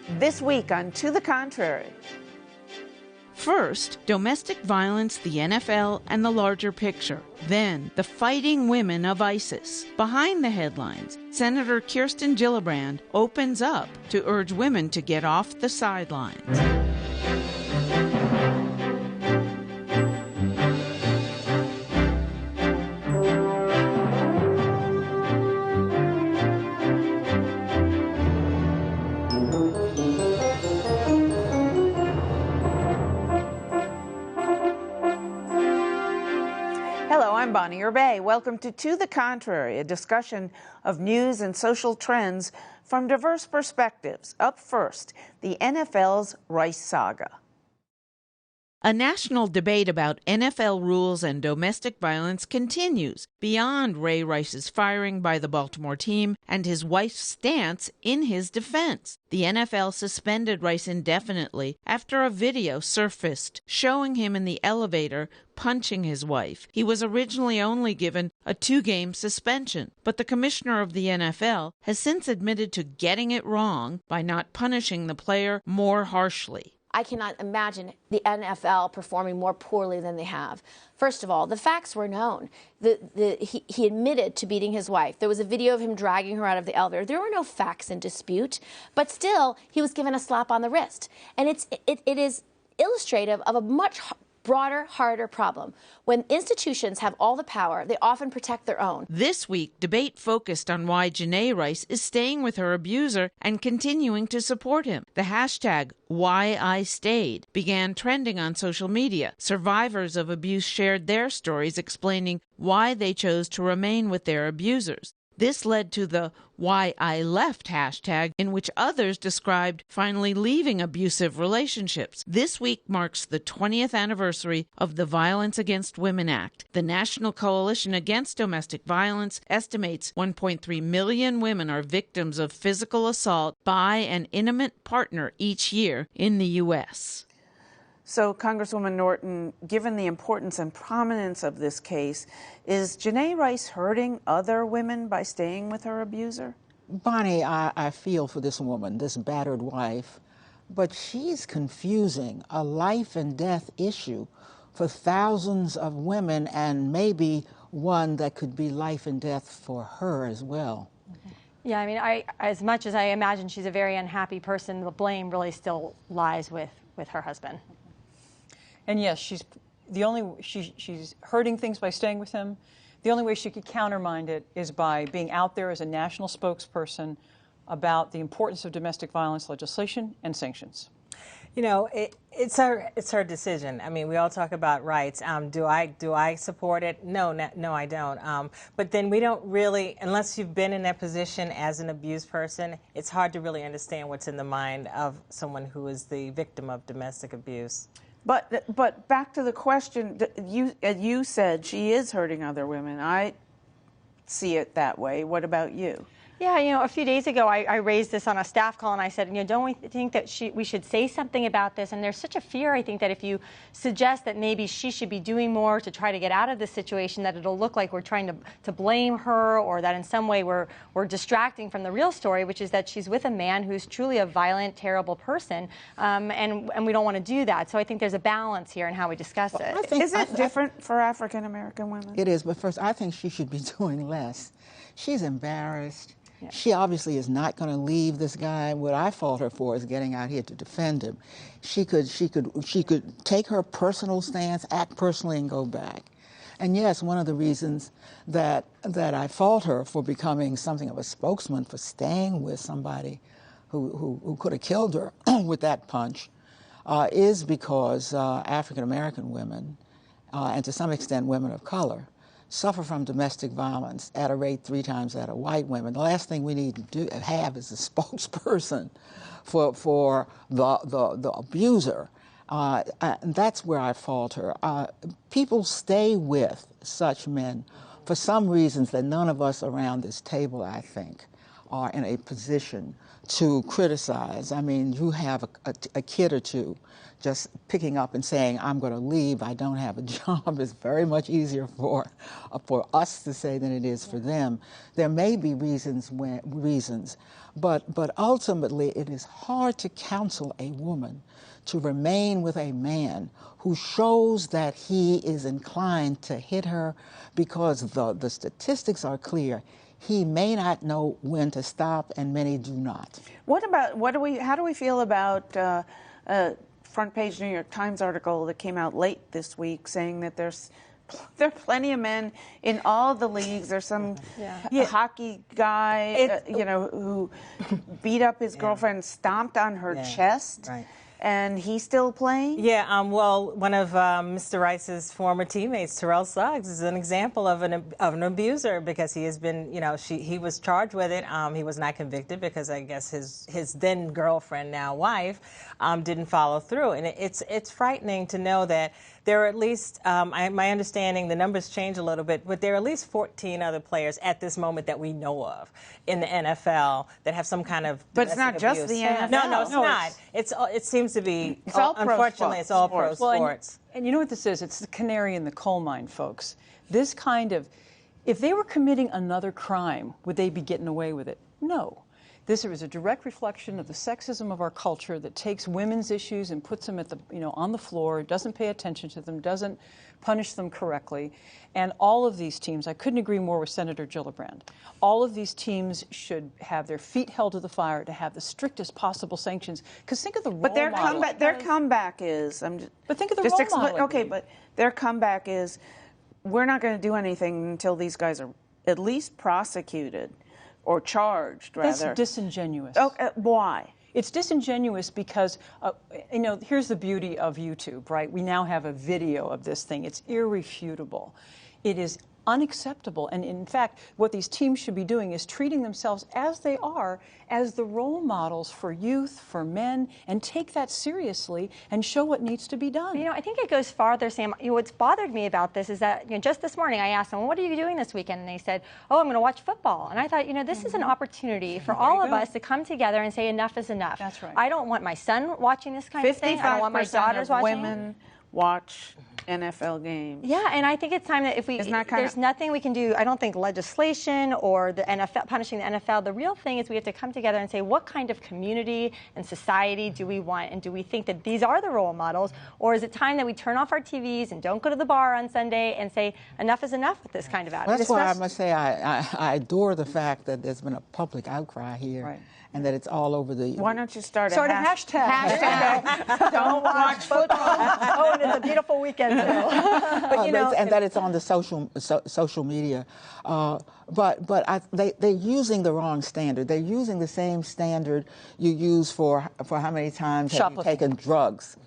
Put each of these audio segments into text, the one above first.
This week on To the Contrary. First, domestic violence, the NFL, and the larger picture. Then, the fighting women of ISIS. Behind the headlines, Senator Kirsten Gillibrand opens up to urge women to get off the sidelines. I'm Bonnie Erbe. Welcome to the Contrary, a discussion of news and social trends from diverse perspectives. Up first, the NFL's Rice saga. A national debate about NFL rules and domestic violence continues beyond Ray Rice's firing by the Baltimore team and his wife's stance in his defense. The NFL suspended Rice indefinitely after a video surfaced showing him in the elevator punching his wife. He was originally only given a 2-game suspension, but the commissioner of the NFL has since admitted to getting it wrong by not punishing the player more harshly. I cannot imagine the NFL performing more poorly than they have. First of all, the facts were known. He admitted to beating his wife. There was a video of him dragging her out of the elevator. There were no facts in dispute, but still, he was given a slap on the wrist. And it is illustrative of a much broader, harder problem. When institutions have all the power, they often protect their own. This week, debate focused on why Janae Rice is staying with her abuser and continuing to support him. The hashtag #WhyIStayed began trending on social media. Survivors of abuse shared their stories explaining why they chose to remain with their abusers. This led to the Why I Left hashtag, in which others described finally leaving abusive relationships. This week marks the 20th anniversary of the Violence Against Women Act. The National Coalition Against Domestic Violence estimates 1.3 million women are victims of physical assault by an intimate partner each year in the U.S. So, Congresswoman Norton, given the importance and prominence of this case, is Janae Rice hurting other women by staying with her abuser? Bonnie, I feel for this woman, this battered wife, but she's confusing a life and death issue for thousands of women and maybe one that could be life and death for her as well. Yeah, I mean, as much as I imagine she's a very unhappy person, the blame really still lies with her husband. And yes, she's hurting things by staying with him. The only way she could countermand it is by being out there as a national spokesperson about the importance of domestic violence legislation and sanctions. You know, it's her decision. I mean, we all talk about rights. Do I support it? No, I don't. But then we don't really, unless you've been in that position as an abused person, it's hard to really understand what's in the mind of someone who is the victim of domestic abuse. But back to the question, you said she is hurting other women. I see it that way. What about you? Yeah, you know, a few days ago, I raised this on a staff call, and I said, you know, don't we think that we should say something about this? And there's such a fear, I think, that if you suggest that maybe she should be doing more to try to get out of this situation, that it'll look like we're trying to blame her, or that in some way we're distracting from the real story, which is that she's with a man who's truly a violent, terrible person, and we don't want to do that. So I think there's a balance here in how we discuss it. Is it different for African-American women? It is, but first, I think she should be doing less. She's embarrassed. Yeah. She obviously is not going to leave this guy. What I fault her for is getting out here to defend him. She could take her personal stance, act personally, and go back. And yes, one of the reasons that I fault her for becoming something of a spokesman for staying with somebody who could have killed her with that punch is because African American women, and to some extent women of color, suffer from domestic violence at a rate 3 times that of white women. The last thing we need to have is a spokesperson for the abuser. And that's where I fault her. People stay with such men for some reasons that none of us around this table, I think, are in a position to criticize. I mean, you have a kid or two. Just picking up and saying, I'm going to leave, I don't have a job, is very much easier for us to say than it is for them. There may be reasons, but ultimately it is hard to counsel a woman to remain with a man who shows that he is inclined to hit her, because the statistics are clear. He may not know when to stop, and many do not. How do we feel about front page New York Times article that came out late this week saying that there are plenty of men in all the leagues. There's some hockey guy, who beat up his girlfriend, stomped on her chest. Right. And he's still playing? Yeah, well, one of Mr. Rice's former teammates, Terrell Suggs, is an example of an abuser, because he has been, he was charged with it. He was not convicted because I guess his then girlfriend, now wife, didn't follow through. And it's frightening to know that there are at least, my understanding, the numbers change a little bit, but there are at least 14 other players at this moment that we know of in the NFL that have some kind of But it's not abuse. just the NFL. No, it's not. It seems to be, unfortunately, it's all pro sports. And you know what this is? It's the canary in the coal mine, folks. This kind of, if they were committing another crime, would they be getting away with it? No. This is a direct reflection of the sexism of our culture that takes women's issues and puts them at the, on the floor, doesn't pay attention to them, doesn't punish them correctly. And all of these teams, I couldn't agree more with Senator Gillibrand, all of these teams should have their feet held to the fire to have the strictest possible sanctions. Because think of the role model. But their comeback is, but think of the role model. Okay, but their comeback is, we're not going to do anything until these guys are at least prosecuted. Or charged, rather. That's disingenuous. Why? It's disingenuous because, here's the beauty of YouTube, right? We now have a video of this thing. It's irrefutable. It is unacceptable. And in fact, what these teams should be doing is treating themselves as they are, as the role models for youth, for men, and take that seriously and show what needs to be done. I think it goes farther, Sam. What's bothered me about this is that just this morning I asked them, well, what are you doing this weekend? And they said, oh, I'm going to watch football. And I thought, this is an opportunity for all of us to come together and say enough is enough. That's right. I don't want my son watching this kind of thing. I don't want my daughters watching. Women watch NFL games. Yeah, and I think it's time that there's nothing we can do. I don't think legislation or the NFL, punishing the NFL. The real thing is we have to come together and say, what kind of community and society do we want? And do we think that these are the role models? Or is it time that we turn off our TVs and don't go to the bar on Sunday and say, enough is enough with this kind of attitude? Well, that's why I must say I adore the fact that there's been a public outcry here. Right. And that it's all over the... Why don't you start a hashtag? Hashtag. Don't watch football. Oh, and it's a beautiful weekend, too. But, and that it's on the social media. They're using the wrong standard. They're using the same standard you use for how many times have you taken drugs.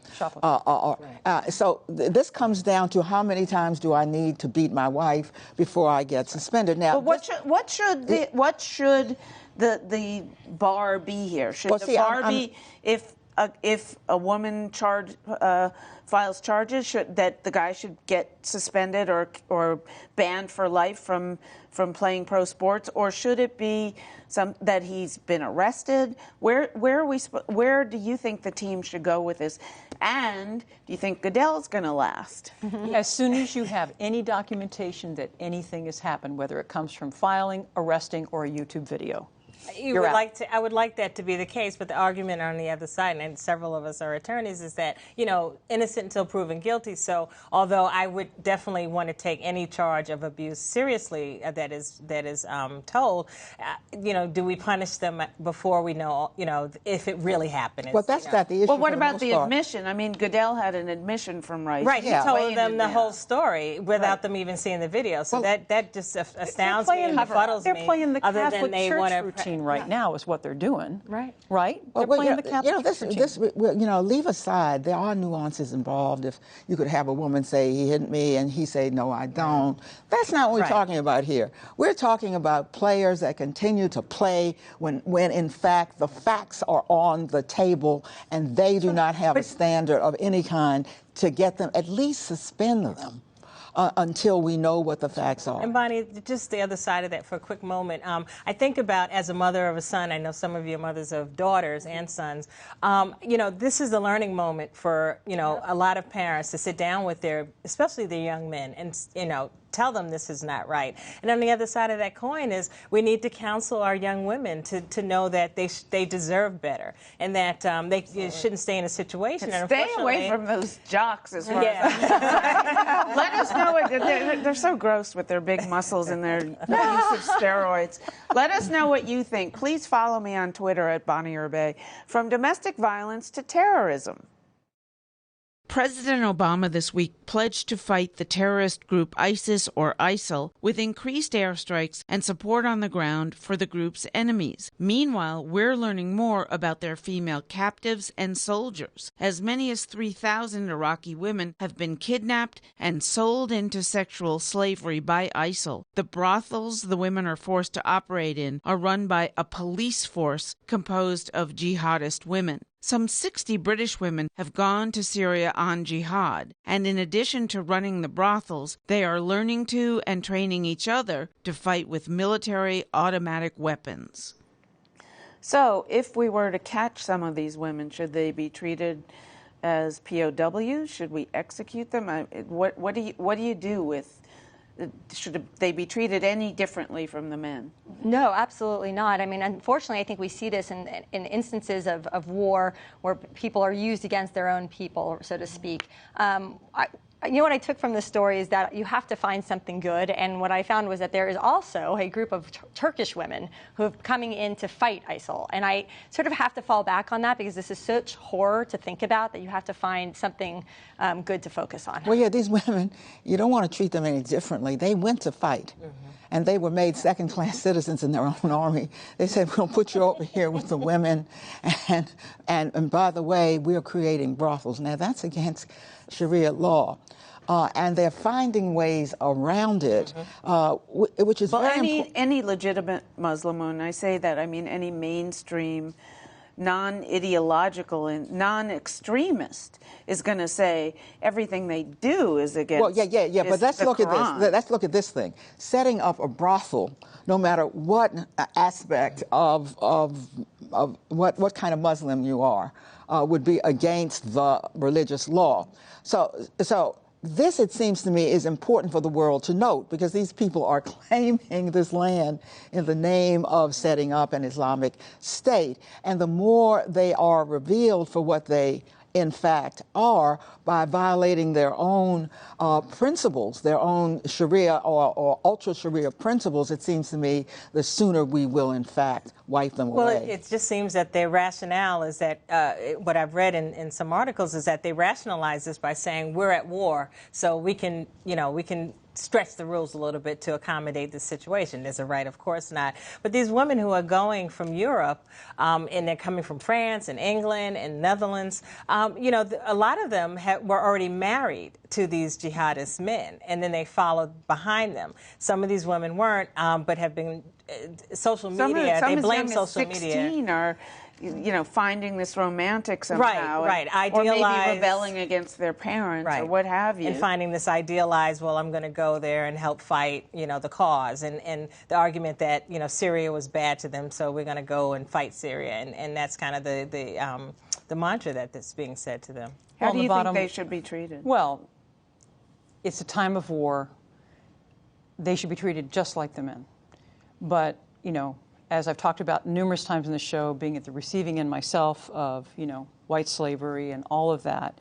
So this comes down to how many times do I need to beat my wife before I get suspended. Now, but what should the bar be here? Should the bar be if a woman files charges, that the guy should get suspended or banned for life from playing pro sports, or should it be that he's been arrested? Where do you think the team should go with this? And do you think Goodell's going to last? As soon as you have any documentation that anything has happened, whether it comes from filing, arresting, or a YouTube video. I would like that to be the case, but the argument on the other side, and several of us are attorneys, is that, innocent until proven guilty. So although I would definitely want to take any charge of abuse seriously that is told, do we punish them before we know, if it really happened? Well, that's not the issue. Well, what about the admission? I mean, Goodell had an admission from Rice. Right, he told them the whole story without them even seeing the video. So that just astounds me and befuddles me. They're playing the Catholic Church routine right now is what they're doing. Right. They're playing the Catholic Church routine. Leave aside, there are nuances involved. If you could have a woman say, he hit me, and he say, no, I don't. That's not what we're talking about here. We're talking about players that continue to play when in fact, the facts are on the table, and they do not have a standard of any kind to get them, at least suspend them. until we know what the facts are. And Bonnie, just the other side of that for a quick moment, I think about as a mother of a son, I know some of you are mothers of daughters and sons, you know, this is a learning moment for, you know, a lot of parents to sit down with their, especially their young men, and, you know, tell them this is not right. And on the other side of that coin is we need to counsel our young women to know that they deserve better, and that they shouldn't stay in a situation. And stay away from those jocks as far as let us know. They're so gross with their big muscles and their use of steroids. Let us know what you think. Please follow me on Twitter at Bonnie Erbe. From domestic violence to terrorism. President Obama this week pledged to fight the terrorist group ISIS or ISIL with increased airstrikes and support on the ground for the group's enemies. Meanwhile, we're learning more about their female captives and soldiers. As many as 3,000 Iraqi women have been kidnapped and sold into sexual slavery by ISIL. The brothels the women are forced to operate in are run by a police force composed of jihadist women. Some 60 British women have gone to Syria on jihad, and in addition to running the brothels, they are learning to and training each other to fight with military automatic weapons. So, if we were to catch some of these women, should they be treated as POWs? Should we execute them? What do you do with? Should they be treated any differently from the men? No, absolutely not. I mean, unfortunately, I think we see this in instances of war where people are used against their own people, so to speak. You know what I took from this story is that you have to find something good, and what I found was that there is also a group of Turkish women who are coming in to fight ISIL, and I sort of have to fall back on that because this is such horror to think about that you have to find something good to focus on. Well, yeah, these women, you don't want to treat them any differently. They went to fight. And they were made second-class citizens in their own army. They said, we'll put you over here with the women, and by the way, we're creating brothels. Now, that's against Sharia law. And they're finding ways around it, which is very important. Any legitimate Muslim, when I say that, I mean any mainstream, non-ideological and non-extremist is going to say everything they do is against. Well, yeah. But let's look at this. Let's look at this thing. Setting up a brothel, no matter what aspect of what kind of Muslim you are, would be against the religious law. So this, it seems to me, is important for the world to note, because these people are claiming this land in the name of setting up an Islamic state. And the more they are revealed for what they in fact are, by violating their own principles, their own Sharia or ultra-Sharia principles, it seems to me, the sooner we will in fact wipe them away. Well, it just seems that their rationale is that, what I've read in some articles is that they rationalize this by saying we're at war, so we can stretch the rules a little bit to accommodate this situation. Is it right? Of course not. But these women who are going from Europe, and they're coming from France and England and Netherlands, a lot of them were already married to these jihadist men, and then they followed behind them. Some of these women weren't, but have been social media. They blame social media. Are finding this romantic somehow. Right. Or maybe rebelling against their parents or what have you. And finding this idealized, well, I'm going to go there and help fight, the cause. And the argument that, Syria was bad to them, so we're going to go and fight Syria. And that's kind of the mantra that's being said to them. How do you think they should be treated? Well, it's a time of war. They should be treated just like the men. But, as I've talked about numerous times in the show, being at the receiving end myself of, white slavery and all of that,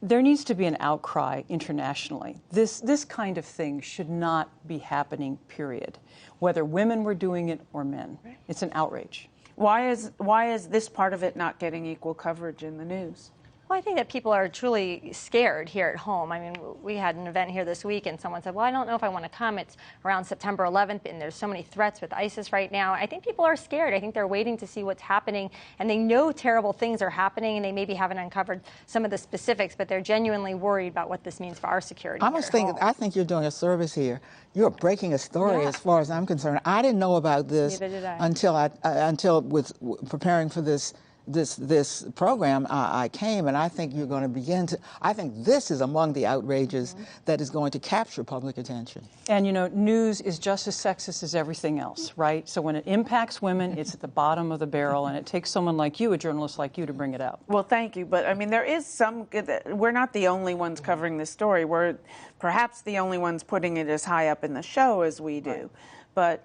there needs to be an outcry internationally. This kind of thing should not be happening, period. Whether women were doing it or men. It's an outrage. Why is this part of it not getting equal coverage in the news? Well, I think that people are truly scared here at home. I mean, we had an event here this week, and someone said, well, I don't know if I want to come. It's around September 11th, and there's so many threats with ISIS right now. I think people are scared. I think they're waiting to see what's happening, and they know terrible things are happening, and they maybe haven't uncovered some of the specifics, but they're genuinely worried about what this means for our security. I think you're doing a service here. You're breaking a story as far as I'm concerned. I didn't know about this until with preparing for this this program, I came, and I think you're going to begin to. I think this is among the outrages that is going to capture public attention. And you know, news is just as sexist as everything else, right? So when it impacts women, it's at the bottom of the barrel, and it takes someone like you, a journalist like you, to bring it out. Well, thank you, but I mean, there is some. We're not the only ones covering this story. We're perhaps the only ones putting it as high up in the show as we do. Right. But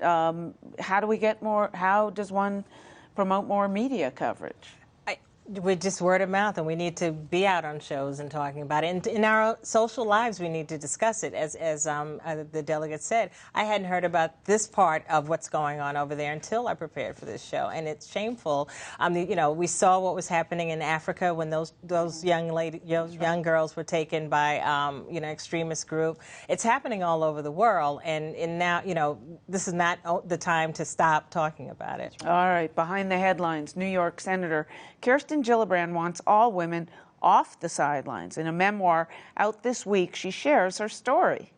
how do we get more? How does one promote more media coverage? We're just word of mouth, and we need to be out on shows and talking about it. And in our social lives, we need to discuss it. As the delegate said, I hadn't heard about this part of what's going on over there until I prepared for this show, and it's shameful. You know, we saw what was happening in Africa when those young girls were taken by you know, extremist group. It's happening all over the world, and now, you know, this is not the time to stop talking about it. All right, behind the headlines, New York Senator Kirsten Gillibrand wants all women off the sidelines. In a memoir out this week, she shares her story.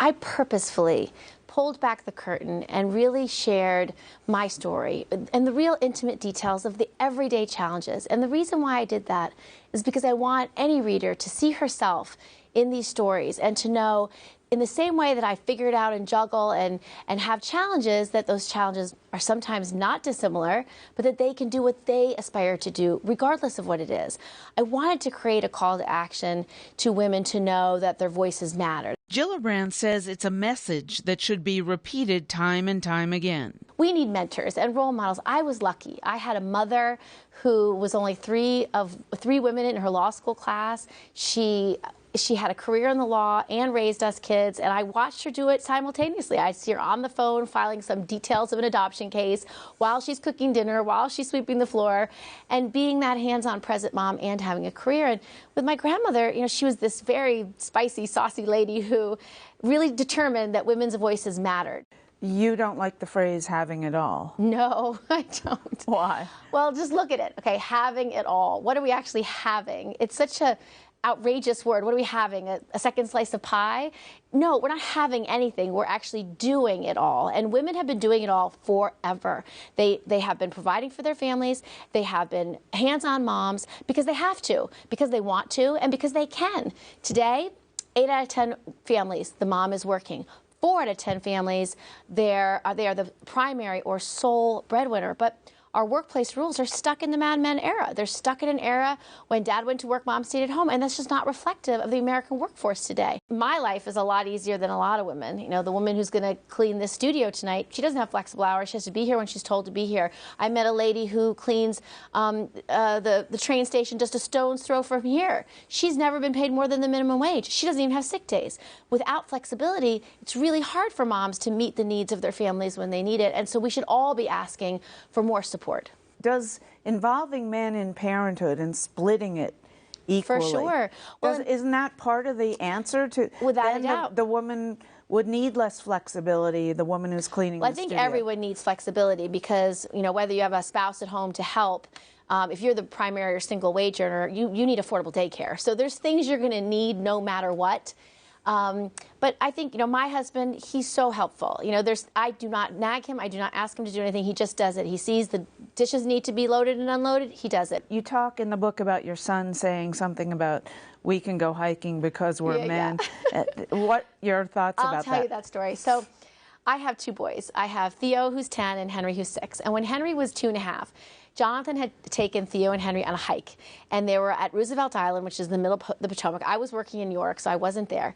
I purposefully pulled back the curtain and really shared my story and the real intimate details of the everyday challenges. And the reason why I did that is because I want any reader to see herself in these stories and to know, in the same way that I figured out and juggle and have challenges, that those challenges are sometimes not dissimilar, but that they can do what they aspire to do, regardless of what it is. I wanted to create a call to action to women to know that their voices matter. Gillibrand says it's a message that should be repeated time and time again. We need mentors and role models. I was lucky. I had a mother who was only three women in her law school class. She had a career in the law and raised us kids, and I watched her do it simultaneously. I'd see her on the phone filing some details of an adoption case while she's cooking dinner, while she's sweeping the floor, and being that hands-on present mom and having a career. And with my grandmother, you know, she was this very spicy, saucy lady who really determined that women's voices mattered. You don't like the phrase having it all? No, I don't. Why? Well, just look at it. Okay, having it all. What are we actually having? It's such a outrageous word. What are we having? A second slice of pie? No, we're not having anything. We're actually doing it all. And women have been doing it all forever. They have been providing for their families. They have been hands-on moms because they have to, because they want to, and because they can. Today, 8 out of 10 families, the mom is working. 4 out of 10 families, they are the primary or sole breadwinner. But our workplace rules are stuck in the Mad Men era. They're stuck in an era when dad went to work, mom stayed at home, and that's just not reflective of the American workforce today. My life is a lot easier than a lot of women. You know, the woman who's going to clean this studio tonight, she doesn't have flexible hours. She has to be here when she's told to be here. I met a lady who cleans the train station just a stone's throw from here. She's never been paid more than the minimum wage. She doesn't even have sick days. Without flexibility, it's really hard for moms to meet the needs of their families when they need it, and so we should all be asking for more support. Does involving men in parenthood and splitting it equally? For sure. Well, isn't that part of the answer to? Without a doubt. The woman would need less flexibility, the woman who's cleaning the studio. I think everyone needs flexibility because, you know, whether you have a spouse at home to help, if you're the primary or single wage earner, you need affordable daycare. So there's things you're going to need no matter what. But I think, you know, my husband, he's so helpful. You know, I do not nag him. I do not ask him to do anything. He just does it. He sees the dishes need to be loaded and unloaded. He does it. You talk in the book about your son saying something about we can go hiking because we're men. Yeah. What your thoughts about that? I'll tell you that story. So I have 2 boys. I have Theo, who's 10, and Henry, who's 6. And when Henry was 2.5, Jonathan had taken Theo and Henry on a hike, and they were at Roosevelt Island, which is in the middle of the Potomac. I was working in New York, so I wasn't there.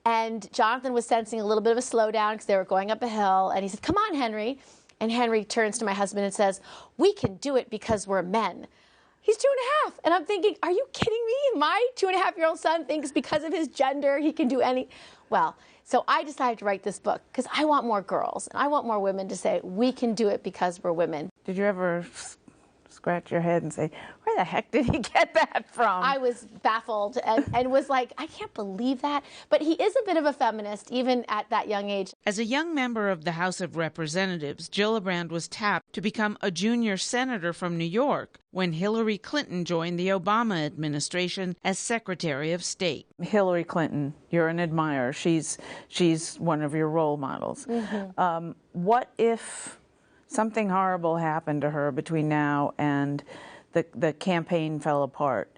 And Jonathan was sensing a little bit of a slowdown because they were going up a hill, and he said, "Come on, Henry." And Henry turns to my husband and says, "We can do it because we're men." He's 2.5, and I'm thinking, are you kidding me? My 2.5-year-old son thinks because of his gender he can do any. Well, so I decided to write this book because I want more girls, and I want more women to say, we can do it because we're women. Did you ever scratch your head and say, where the heck did he get that from? I was baffled and was like, I can't believe that. But he is a bit of a feminist, even at that young age. As a young member of the House of Representatives, Gillibrand was tapped to become a junior senator from New York when Hillary Clinton joined the Obama administration as Secretary of State. Hillary Clinton, you're an admirer. She's one of your role models. Mm-hmm. What if something horrible happened to her between now and the campaign fell apart,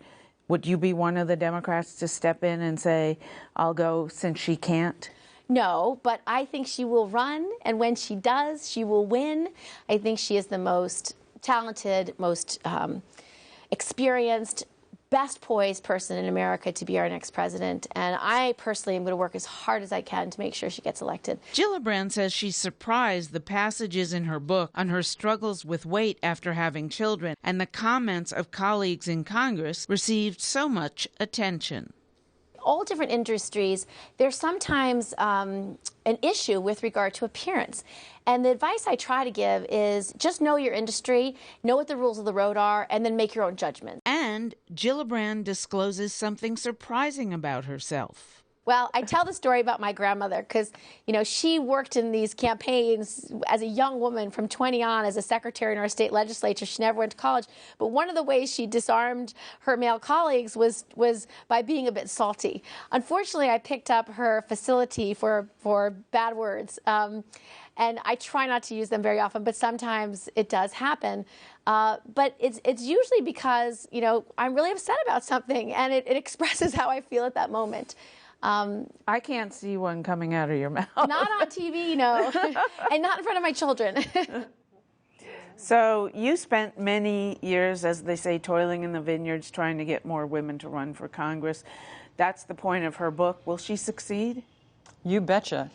would you be one of the Democrats to step in and say, I'll go since she can't? No, but I think she will run, and when she does, she will win. I think she is the most talented, most experienced, best poised person in America to be our next president, and I personally am going to work as hard as I can to make sure she gets elected. Gillibrand says she's surprised the passages in her book on her struggles with weight after having children and the comments of colleagues in Congress received so much attention. All different industries, there's sometimes an issue with regard to appearance. And the advice I try to give is just know your industry, know what the rules of the road are, and then make your own judgment. And Gillibrand discloses something surprising about herself. Well, I tell the story about my grandmother because, you know, she worked in these campaigns as a young woman from 20 on as a secretary in our state legislature. She never went to college. But one of the ways she disarmed her male colleagues was by being a bit salty. Unfortunately, I picked up her facility for bad words. And I try not to use them very often, but sometimes it does happen. But it's usually because, you know, I'm really upset about something, and it expresses how I feel at that moment. I can't see one coming out of your mouth. Not on TV, no, and not in front of my children. So you spent many years, as they say, toiling in the vineyards, trying to get more women to run for Congress. That's the point of her book. Will she succeed? You betcha.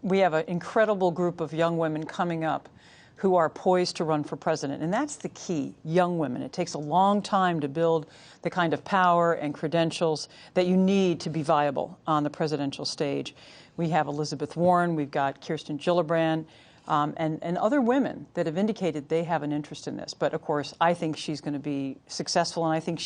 We have an incredible group of young women coming up who are poised to run for president. And that's the key, young women. It takes a long time to build the kind of power and credentials that you need to be viable on the presidential stage. We have Elizabeth Warren, we've got Kirsten Gillibrand, and other women that have indicated they have an interest in this. But of course, I think she's going to be successful, and I think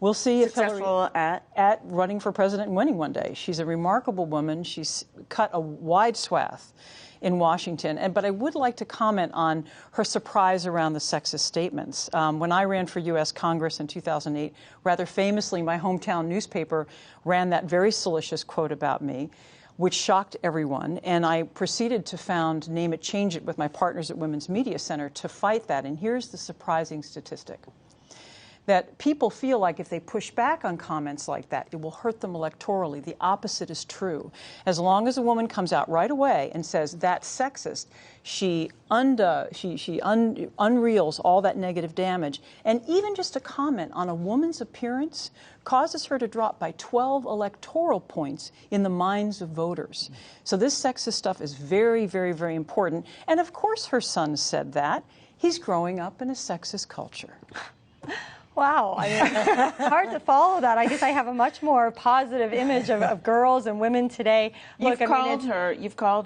we'll see if Hillary at running for president and winning one day. She's a remarkable woman. She's cut a wide swath in Washington. But I would like to comment on her surprise around the sexist statements. When I ran for U.S. Congress in 2008, rather famously, my hometown newspaper ran that very salacious quote about me, which shocked everyone. And I proceeded to found Name It, Change It with my partners at Women's Media Center to fight that. And here's the surprising statistic. That people feel like if they push back on comments like that, it will hurt them electorally. The opposite is true. As long as a woman comes out right away and says, that's sexist, she unreels all that negative damage. And even just a comment on a woman's appearance causes her to drop by 12 electoral points in the minds of voters. So this sexist stuff is very, very, very important. And of course her son said that. He's growing up in a sexist culture. Wow, I mean, it's hard to follow that. I guess I have a much more positive image of girls and women today. You've called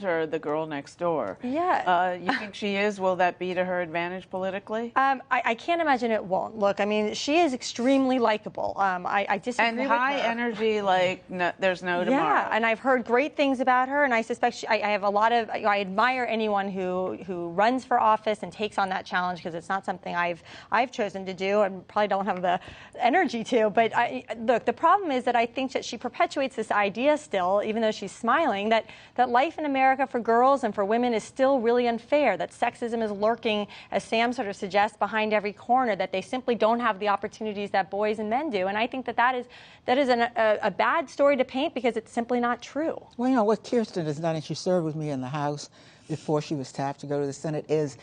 her the girl next door. Yeah. You think she is? Will that be to her advantage politically? I can't imagine it won't. Look, I mean, she is extremely likable. I disagree with her. And high energy, like there's no tomorrow. Yeah, and I've heard great things about her, and I suspect I have a lot of. I admire anyone who runs for office and takes on that challenge, because it's not something I've chosen to do, and probably don't have the energy to. But look, the problem is that I think that she perpetuates this idea still, even though she's smiling, that life in America for girls and for women is still really unfair, that sexism is lurking, as Sam sort of suggests, behind every corner, that they simply don't have the opportunities that boys and men do. And I think that is a bad story to paint, because it's simply not true. Well, you know, what Kirsten has done, and she served with me in the House before she was tapped to go to the Senate, is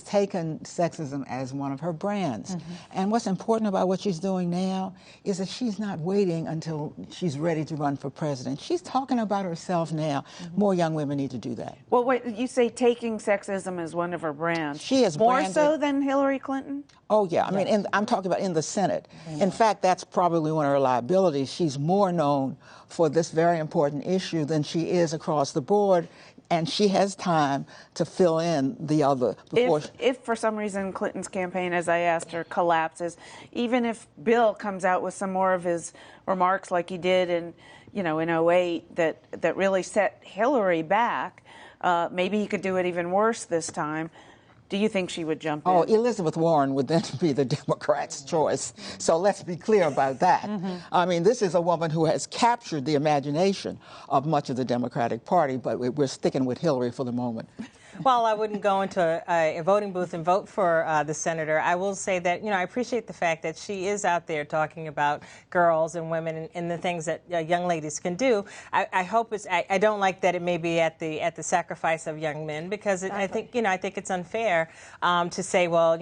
taken sexism as one of her brands. Mm-hmm. And what's important about what she's doing now is that she's not waiting until she's ready to run for president. She's talking about herself now. Mm-hmm. More young women need to do that. Well, wait, you say taking sexism as one of her brands. She is more so than Hillary Clinton? Oh, yeah. I mean, I'm talking about in the Senate. Mm-hmm. In fact, that's probably one of her liabilities. She's more known for this very important issue than she is across the board. And she has time to fill in the other. If for some reason Clinton's campaign, as I asked her, collapses, even if Bill comes out with some more of his remarks like he did in 2008 that really set Hillary back, maybe he could do it even worse this time. Do you think she would jump in? Oh, Elizabeth Warren would then be the Democrats' choice. So let's be clear about that. Mm-hmm. I mean, this is a woman who has captured the imagination of much of the Democratic Party, but we're sticking with Hillary for the moment. While I wouldn't go into a voting booth and vote for the senator, I will say that, I appreciate the fact that she is out there talking about girls and women and the things that young ladies can do. I hope it's, I don't like that it may be at the sacrifice of young men, because I think it's unfair to say, well,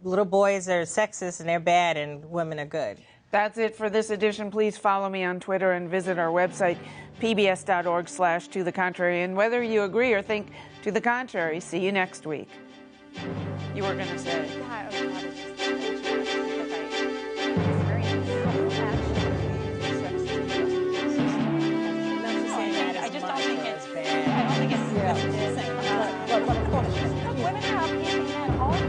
little boys are sexist and they're bad and women are good. That's it for this edition. Please follow me on Twitter and visit our website, pbs.org/tothecontrary. And whether you agree or think to the contrary, see you next week. You were going to say.